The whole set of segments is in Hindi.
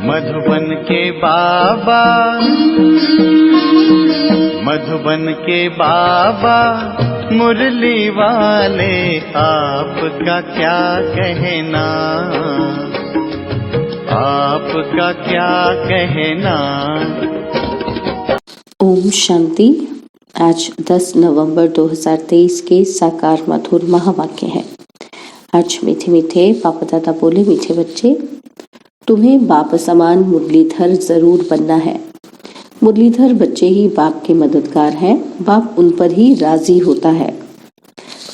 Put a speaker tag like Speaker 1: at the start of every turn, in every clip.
Speaker 1: मधुबन के बाबा, मधुबन के बाबा मुरली वाले, आपका क्या कहना, आपका क्या कहना।
Speaker 2: ओम शांति। आज 10 नवंबर 2023 के साकार मधुर महावाक्य है। आज मीठे मीठे पापा दादा बोले, मीठे बच्चे, तुम्हें बाप समान मुरलीधर जरूर बनना है। मुरलीधर बच्चे ही बाप के मददगार हैं, बाप उन पर ही राजी होता है।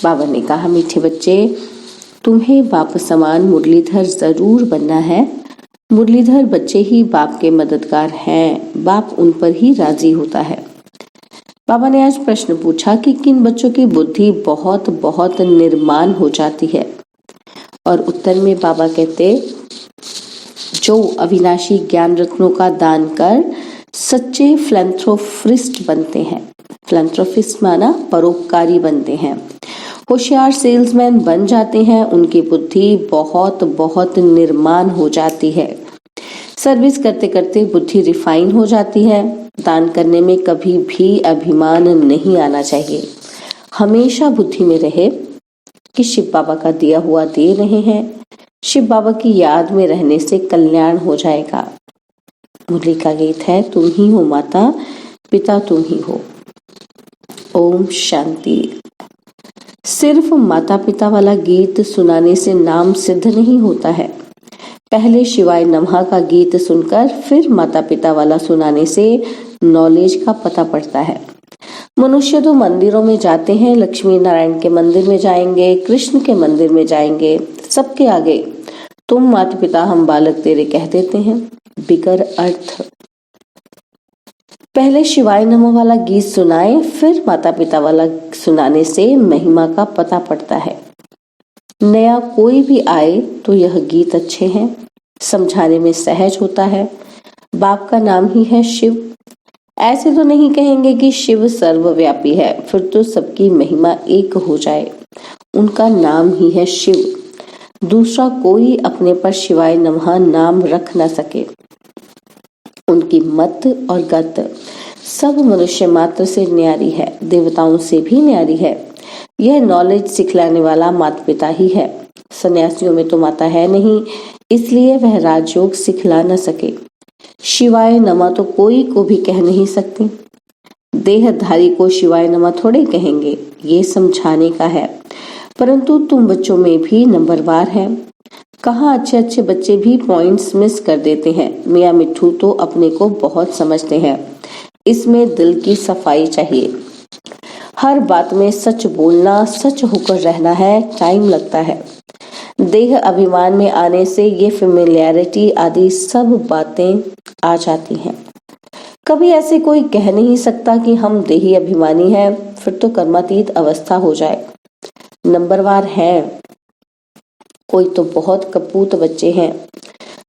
Speaker 2: बाबा ने कहा, मीठे बच्चे, तुम्हें बाप समान मुरलीधर जरूर बनना है। मुरलीधर बच्चे ही बाप के मददगार हैं, बाप उन पर ही राजी होता है। बाबा ने आज प्रश्न पूछा कि किन बच्चों की बुद्धि बहुत बहुत निर्माण हो जाती है, और उत्तर में बाबा कहते, जो अविनाशी ज्ञान रत्नों का दान कर सच्चे फिलैंथ्रोपिस्ट बनते हैं। फिलैंथ्रोपिस्ट माना परोपकारी बनते हैं, होशियार सेल्समैन बन जाते हैं, उनकी बुद्धि बहुत बहुत निर्माण हो जाती है। सर्विस करते करते बुद्धि रिफाइन हो जाती है। दान करने में कभी भी अभिमान नहीं आना चाहिए। हमेशा बुद्धि में रहे कि शिव बाबा का दिया हुआ दे रहे हैं। शिव बाबा की याद में रहने से कल्याण हो जाएगा। मुरली का गीत है, तुम ही हो माता पिता, तुम ही हो। ओम शांति। सिर्फ माता पिता वाला गीत सुनाने से नाम सिद्ध नहीं होता है। पहले शिवाय नमः का गीत सुनकर फिर माता पिता वाला सुनाने से नॉलेज का पता पड़ता है। मनुष्य तो मंदिरों में जाते हैं, लक्ष्मी नारायण के मंदिर में जाएंगे, कृष्ण के मंदिर में जाएंगे, सबके आगे तुम माता पिता हम बालक तेरे कह देते हैं, बिगर अर्थ। पहले शिवाय नमः वाला गीत सुनाए, फिर माता पिता वाला सुनाने से महिमा का पता पड़ता है। नया कोई भी आए तो यह गीत अच्छे हैं, समझाने में सहज होता है। बाप का नाम ही है शिव। ऐसे तो नहीं कहेंगे कि शिव सर्वव्यापी है, फिर तो सबकी महिमा एक हो जाए। उनका नाम ही है शिव। दूसरा कोई अपने पर शिवाय नमः नाम रख न सके। उनकी मत और गत सब मनुष्य मात्र से न्यारी है, देवताओं से भी न्यारी है। यह नॉलेज सिखलाने वाला माता पिता ही है। सन्यासियों में तो माता है नहीं, इसलिए वह राजयोग सिखला न सके। शिवाय नमः तो कोई को भी कह नहीं सकते। देहधारी को शिवाय नमः थोड़े कहेंगे, ये समझाने का है। परंतु तुम बच्चों में भी नंबरवार हैं। कहाँ अच्छे अच्छे बच्चे भी पॉइंट्स मिस कर देते हैं। मियाँ मिट्ठू तो अपने को बहुत समझते हैं। इसमें दिल की सफाई चाहिए। हर बात में सच बोलना, सच होकर रहना है, टाइम लगता है। देह अभिमान में आने से ये फेमिलियरिटी आदि सब बातें आ जाती हैं। कभी ऐसे कोई कह नहीं सकता कि हम देही अभिमानी हैं, फिर तो कर्मातीत अवस्था हो जाए। नंबरवार हैं। कोई तो बहुत कपूत बच्चे हैं।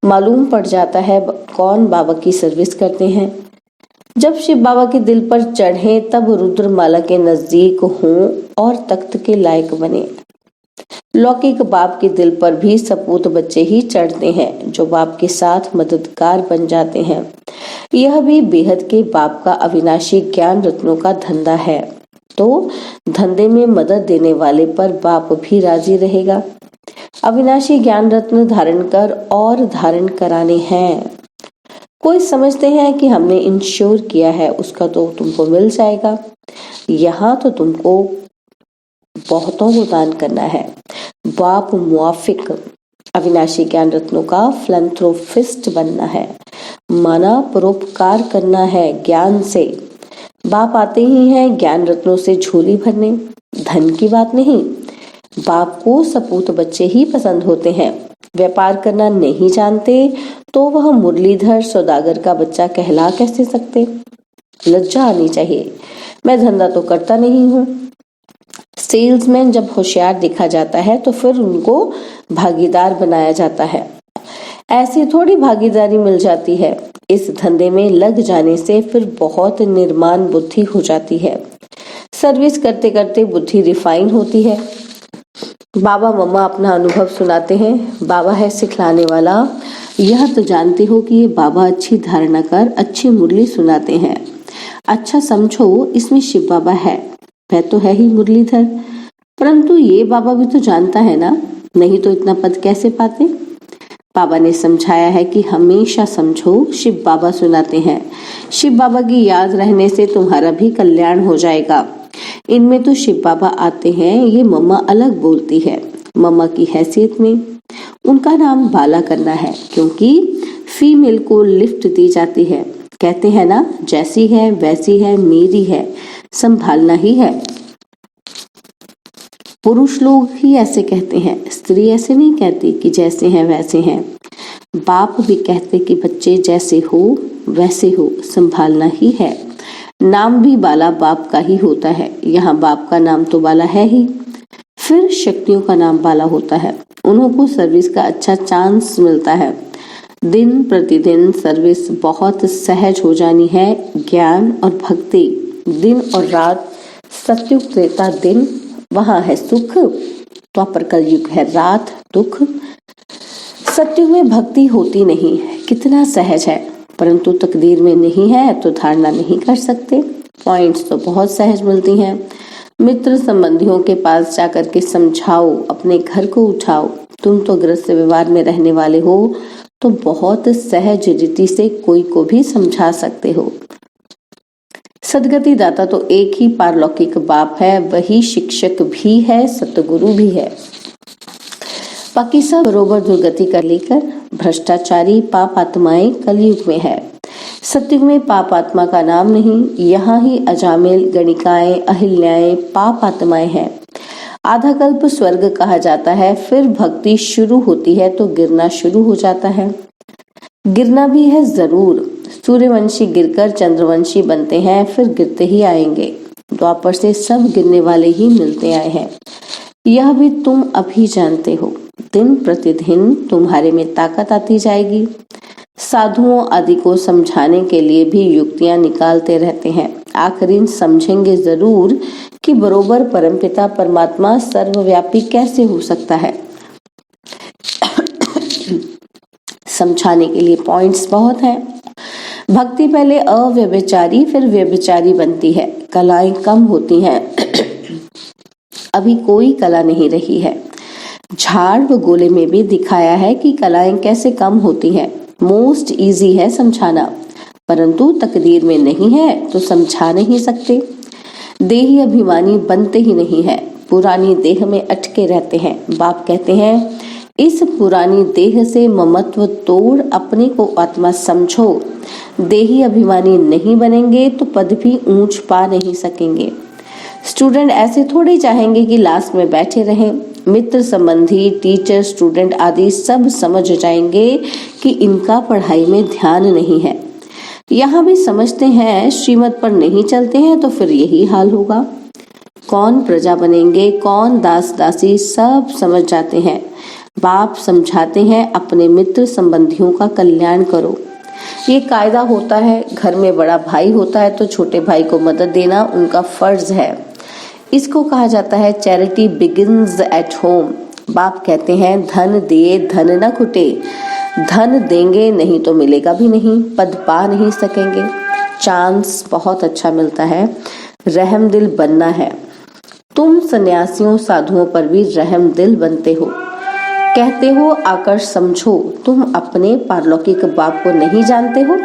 Speaker 2: मालूम पड़ जाता है कौन बाबा की सर्विस करते हैं। जब शिव बाबा के दिल पर चढ़े तब रुद्रमाला के नजदीक हों और तख्त के लायक बने। लौकिक बाप के दिल पर भी सपूत बच्चे ही चढ़ते हैं, जो बाप के साथ मददगार बन जाते हैं। यह भी बेहद के बाप का अविनाशी ज्ञान रत्नों का धंधा है। तो धंधे में मदद देने वाले पर बाप भी राजी रहेगा। अविनाशी ज्ञान रत्न धारण कर और धारण कराने हैं। कोई समझते हैं कि हमने इंश्योर किया है, उसका तो तुमको मिल जाएगा। यहाँ तो तुमको बहुतों को दान करना है। बाप मुआफिक अविनाशी ज्ञान रत्नों का फिलैंथ्रोपिस्ट बनना है, माना परोपकार करना है ज्ञान से। बाप आते ही हैं ज्ञान रत्नों से झोली भरने, धन की बात नहीं। बाप को सपूत बच्चे ही पसंद होते हैं। व्यापार करना नहीं जानते तो वह मुरलीधर सौदागर का बच्चा कहला कैसे सकते। लज्जा आनी चाहिए। मैं धंधा तो करता नहीं हूँ। सेल्समैन जब होशियार देखा जाता है तो फिर उनको भागीदार बनाया जाता है। ऐसी थोड़ी भागीदारी मिल जाती है। इस धंधे में लग जाने से फिर बहुत निर्माण बुद्धि हो जाती है। सर्विस करते करते बुद्धि रिफाइन होती है। बाबा मम्मा अपना अनुभव सुनाते हैं। बाबा है सिखलाने वाला। यह तो जानते हो कि ये बाबा अच्छी धारणा कर अच्छी मुरली सुनाते हैं। अच्छा समझो इसमें शिव बाबा है, वह तो है ही मुरलीधर, परंतु ये बाबा भी तो जानता है ना, नहीं तो इतना पद कैसे पाते। बाबा ने समझाया है कि हमेशा समझो शिव बाबा सुनाते हैं। शिव बाबा की याद रहने से तुम्हारा भी कल्याण हो जाएगा। इनमें तो शिव बाबा आते हैं, ये मम्मा अलग बोलती है। मम्मा की हैसियत में उनका नाम बाला करना है, क्योंकि फीमेल को लिफ्ट दी जाती है। कहते हैं ना, जैसी है वैसी है, मेरी है, संभालना ही है। पुरुष लोग ही ऐसे कहते हैं, स्त्री ऐसे नहीं कहती कि जैसे हैं वैसे हैं। बाप भी कहते कि बच्चे जैसे हो वैसे हो, संभालना ही है। नाम भी बाला बाप का ही होता है। यहाँ बाप का नाम तो बाला है ही, फिर शक्तियों का नाम बाला होता है। उन्हों को सर्विस का अच्छा चांस मिलता है। दिन प्रतिदिन सर्विस बहुत सहज हो जानी है। ज्ञान और भक्ति, दिन और रात, सतयुग त्रेता दिन वहां है सुख, द्वापर कलयुग है रात दुख। सतयुग में भक्ति होती नहीं, कितना सहज है, परंतु तकदीर में नहीं है तो धारणा नहीं कर सकते। पॉइंट्स तो बहुत सहज मिलती हैं। मित्र संबंधियों के पास जाकर के समझाओ, अपने घर को उठाओ। तुम तो गृहस्थ व्यवहार में रहने वाले हो, तो बहुत सहज रीति से कोई को भी समझा सकते हो। सदगति दाता तो एक ही पारलौकिक बाप है, वही शिक्षक भी है, सतगुरु भी है। बाकी सब बरोबर दुर्गति कर लेकर भ्रष्टाचारी पाप आत्माएं कलयुग में है। सतयुग में पाप आत्मा का नाम नहीं, यहाँ ही अजामिल, गणिकाएं, अहिल्याएं पाप आत्माएं हैं। आधा कल्प स्वर्ग कहा जाता है, फिर भक्ति शुरू होती है तो गिरना शुरू हो जाता है। गिरना भी है जरूर। सूर्यवंशी गिरकर चंद्रवंशी बनते हैं, फिर गिरते ही आएंगे। द्वापर से सब गिरने वाले ही मिलते आए हैं, यह भी तुम अभी जानते हो। दिन प्रतिदिन तुम्हारे में ताकत आती जाएगी। साधुओं आदि को समझाने के लिए भी युक्तियां निकालते रहते हैं। आखिर समझेंगे जरूर कि बरोबर परमपिता परमात्मा सर्वव्यापी कैसे हो सकता है। समझाने के लिए पॉइंट्स बहुत हैं। भक्ति पहले अव्यभिचारी फिर व्यभिचारी बनती है, कलाएं कम होती हैं। अभी कोई कला नहीं रही है। झाड़ व गोले में भी दिखाया है कि कलाएं कैसे कम होती हैं। मोस्ट इजी है समझाना, परंतु तकदीर में नहीं है तो समझा नहीं सकते। देही अभिमानी बनते ही नहीं है, पुरानी देह में अटके रहते हैं। बाप कहते हैं, इस पुरानी देह से ममत्व तोड़ अपने को आत्मा समझो। देही अभिमानी नहीं बनेंगे तो पद भी ऊंच पा नहीं सकेंगे। स्टूडेंट ऐसे थोड़े चाहेंगे कि लास्ट में बैठे रहें। मित्र संबंधी, टीचर, स्टूडेंट आदि सब समझ जाएंगे कि इनका पढ़ाई में ध्यान नहीं है। यहाँ भी समझते हैं, श्रीमत पर नहीं चलते हैं तो फिर यही हाल होगा। कौन प्रजा बनेंगे, कौन दास दासी, सब समझ जाते हैं। बाप समझाते हैं, अपने मित्र संबंधियों का कल्याण करो। ये कायदा होता है, घर में बड़ा भाई होता है तो छोटे भाई को मदद देना उनका फर्ज है। इसको कहा जाता है चैरिटी बिगिंस एट होम। बाप कहते हैं, धन दिए धन न खुटे। धन देंगे नहीं तो मिलेगा भी नहीं, पद पा नहीं सकेंगे। चांस बहुत अच्छा मिलता है, रहम दिल बनना है। तुम सन्यासियों साधुओं पर भी रहम दिल बनते हो। कहते हो आकर समझो, तुम अपने पारलौकिक बाप को नहीं जानते हो?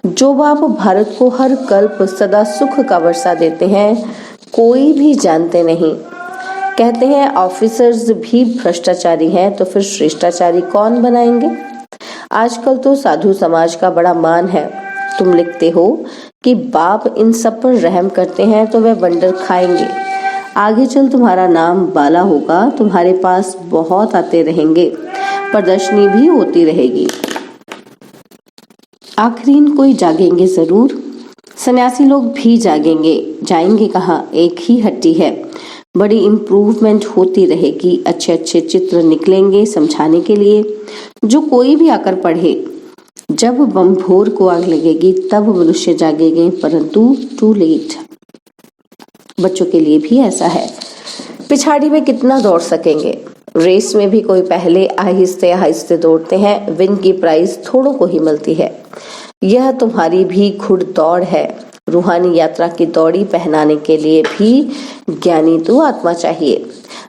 Speaker 2: जो बाप भारत को हर कल्प सदा सुख का वर्षा देते हैं, कोई भी जानते नहीं। कहते हैं ऑफिसर्स भी भ्रष्टाचारी हैं, तो फिर श्रेष्ठाचारी कौन बनाएंगे? आजकल तो साधु समाज का बड़ा मान है। तुम लिखते हो कि बाप इन सब पर रहम करते हैं तो वह वंडर खाएंगे। आगे चल तुम्हारा नाम बाला होगा, तुम्हारे पास बहुत आते रहेंगे, प्रदर्शनी भी होती रहेगी। आखिरीन कोई जागेंगे जरूर। सन्यासी लोग भी जागेंगे, जाएंगे कहाँ, एक ही हट्टी है। बड़ी इम्प्रूवमेंट होती रहेगी, अच्छे अच्छे चित्र निकलेंगे समझाने के लिए, जो कोई भी आकर पढ़े। जब बमभोर को आग लगेगी तब मनुष्य जागेंगे, परंतु टू लेट। बच्चों के लिए भी ऐसा है। पिछाड़ी में कितना दौड़ सकेंगे। रेस में भी कोई पहले आहिस्ते आहिस्ते दौड़ते हैं, विन की प्राइज थोड़ों को ही मिलती है। यह तुम्हारी भी घुड़दौड़ है। रूहानी यात्रा की दौड़ी पहनाने के लिए भी ज्ञानी तो आत्मा चाहिए।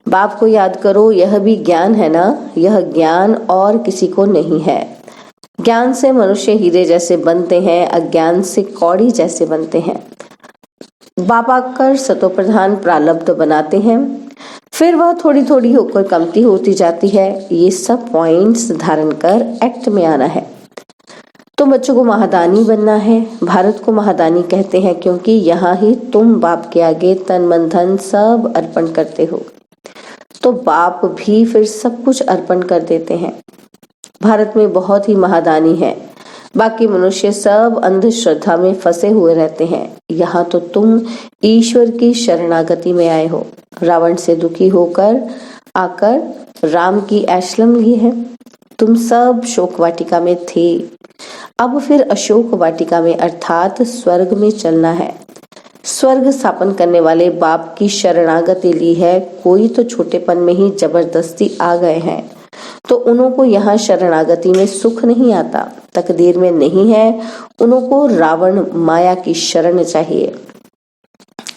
Speaker 2: बाप को याद करो, यह भी ज्ञान है ना। यह ज्ञान और किसी को नहीं है। ज्ञान से मनुष्य हीरे जैसे बनते हैं, अज्ञान से कौड़ी जैसे बनते हैं। बाप आकर सतोप्रधान प्रारब्ध बनाते हैं, फिर वह थोड़ी थोड़ी होकर कमती होती जाती है। ये सब पॉइंट्स धारण कर एक्ट में आना है। तो बच्चों को महादानी बनना है। भारत को महादानी कहते हैं क्योंकि यहाँ ही तुम बाप के आगे तन मन धन सब अर्पण करते हो। तो बाप भी फिर सब कुछ अर्पण कर देते हैं। भारत में बहुत ही महादानी है। बाकी मनुष्य सब अंधश्रद्धा में फंसे हुए रहते हैं। यहाँ तो तुम ईश्वर की शरणागति में आए हो। रावण से दुखी होकर आकर राम की आश्रम ली है। तुम सब शोक वाटिका में थे, अब फिर अशोक वाटिका में अर्थात स्वर्ग में चलना है। स्वर्ग स्थापन करने वाले बाप की शरणागति ली है। कोई तो छोटेपन में ही जबरदस्ती आ गए हैं, तो उन्हों को यहाँ शरणागति में सुख नहीं आता, तकदीर में नहीं है। उन्हों को रावण माया की शरण चाहिए।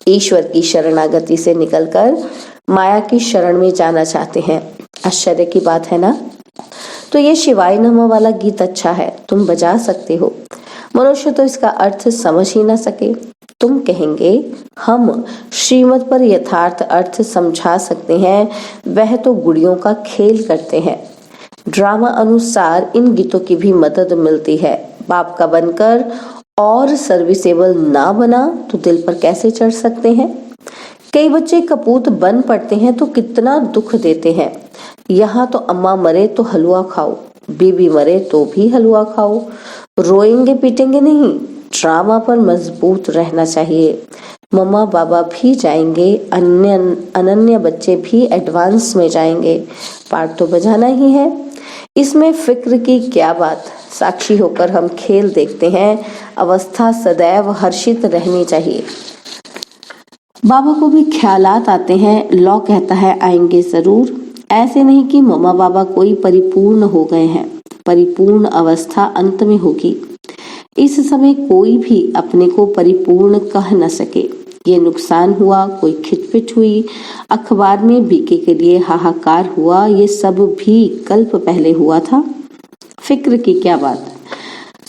Speaker 2: ईश्वर की शरणागति से निकलकर माया की शरण में जाना चाहते हैं। आश्चर्य की बात है ना। तो ये शिवाय नमः वाला गीत अच्छा है, तुम बजा सकते हो। मनुष्य तो इसका अर्थ समझ ही ना सके। तुम कहेंगे हम श्रीमत पर यथार्थ अर्थ समझा सकते हैं, वह तो गुड़ियों का खेल करते हैं। ड्रामा अनुसार इन गीतों की भी मदद मिलती है। बाप का बनकर और सर्विसेबल ना बना तो दिल पर कैसे चढ़ सकते हैं। कई बच्चे कपूत बन पड़ते हैं तो कितना दुख देते हैं। यहाँ तो अम्मा मरे तो हलवा खाओ, बीबी मरे तो भी हलवा खाओ। रोएंगे पीटेंगे नहीं, ड्रामा पर मजबूत रहना चाहिए। मम्मा बाबा भी जाएंगे, अनन्य बच्चे भी एडवांस में जाएंगे। पार्ट तो बजाना ही है, इसमें फिक्र की क्या बात। साक्षी होकर हम खेल देखते हैं। अवस्था सदैव हर्षित रहनी चाहिए। बाबा को भी ख्यालात आते हैं। लॉ कहता है आएंगे जरूर। ऐसे नहीं कि मम्मा बाबा कोई परिपूर्ण हो गए हैं। परिपूर्ण अवस्था अंत में होगी। इस समय कोई भी अपने को परिपूर्ण कह न सके। ये नुकसान हुआ, कोई खिटपिट हुई, अखबार में बीके के लिए हाहाकार हुआ, ये सब भी कल्प पहले हुआ था। फिक्र की क्या बात।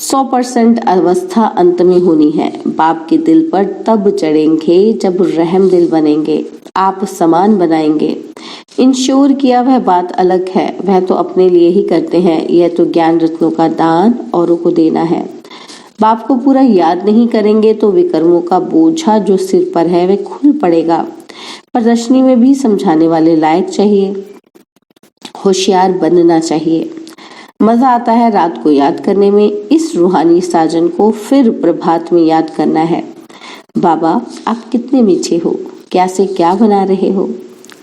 Speaker 2: 100% अवस्था अंत में होनी है। बाप के दिल पर तब चढ़ेंगे जब रहम दिल बनेंगे, आप समान बनाएंगे। इंश्योर किया वह बात अलग है, वह तो अपने लिए ही करते हैं। यह तो ज्ञान रत्नों का दान औरों को देना है। बाप को पूरा याद नहीं करेंगे तो विकर्मों का बोझा जो सिर पर है वह खुल पड़ेगा। प्रदर्शनी में भी समझाने वाले लायक चाहिए, होशियार बनना चाहिए। मजा आता है रात को याद करने में। इस रूहानी साजन को फिर प्रभात में याद करना है। बाबा आप कितने मीठे हो, क्या से क्या बना रहे हो।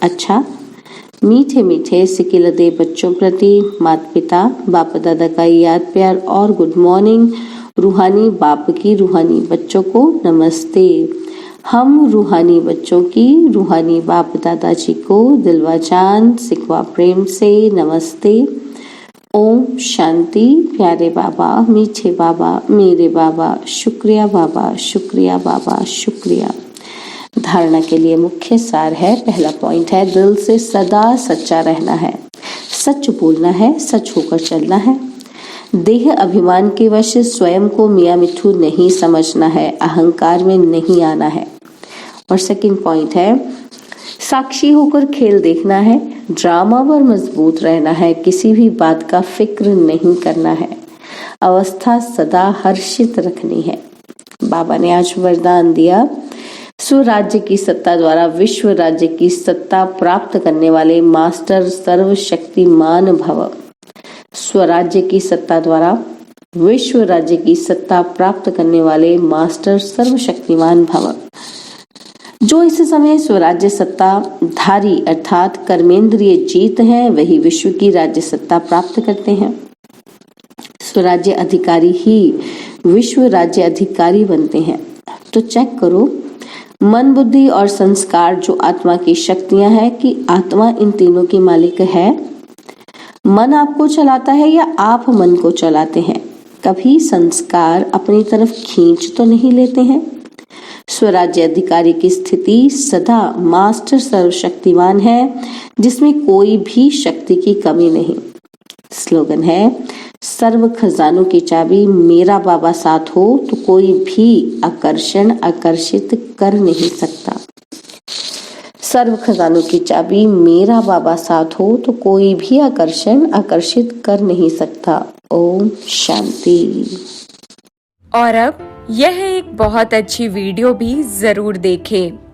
Speaker 2: अच्छा, मीठे मीठे सिकिलदे बच्चों प्रति माता पिता बाप दादा का याद प्यार और गुड मॉर्निंग। रूहानी बाप की रूहानी बच्चों को नमस्ते। हम रूहानी बच्चों की रूहानी बाप दादाजी को दिलवा जान सिकवा प्रेम से नमस्ते। ओम शांति। प्यारे बाबा, मीठे बाबा, मेरे बाबा, शुक्रिया बाबा, शुक्रिया बाबा, शुक्रिया। धारणा के लिए मुख्य सार है। पहला पॉइंट है दिल से सदा सच्चा रहना है, सच बोलना है, सच होकर चलना है। देह अभिमान के वश स्वयं को मियां मिठू नहीं समझना है, अहंकार में नहीं आना है। और सेकंड पॉइंट है साक्षी होकर खेल देखना है, ड्रामा पर मजबूत रहना है, किसी भी बात का फिक्र नहीं करना है, अवस्था सदा हर्षित रखनी है। बाबा ने आज वरदान दिया, स्वराज्य की सत्ता द्वारा विश्व राज्य की सत्ता प्राप्त करने वाले मास्टर सर्वशक्तिमान भव। स्वराज्य की सत्ता द्वारा विश्व राज्य की सत्ता प्राप्त करने वाले मास्टर सर्वशक्तिमान भव। जो इस समय स्वराज्य सत्ता धारी अर्थात कर्मेंद्रिय जीत हैं, वही विश्व की राज्य सत्ता प्राप्त करते हैं। स्वराज्य अधिकारी ही विश्व राज्य अधिकारी बनते हैं। तो चेक करो, मन, बुद्धि और संस्कार जो आत्मा की शक्तियां हैं कि आत्मा इन तीनों की मालिक है। मन आपको चलाता है या आप मन को चलाते हैं? कभी संस्कार अपनी तरफ खींच तो नहीं लेते हैं? स्वराज्य अधिकारी की स्थिति सदा मास्टर सर्वशक्तिमान है, जिसमें कोई भी शक्ति की कमी नहीं। स्लोगन है, सर्व खजानों की चाबी मेरा बाबा साथ हो तो कोई भी आकर्षण आकर्षित कर नहीं सकता। सर्व खजानों की चाबी मेरा बाबा साथ हो तो कोई भी आकर्षण आकर्षित कर नहीं सकता। ओम शांति।
Speaker 3: और अब यह एक बहुत अच्छी वीडियो भी जरूर देखें।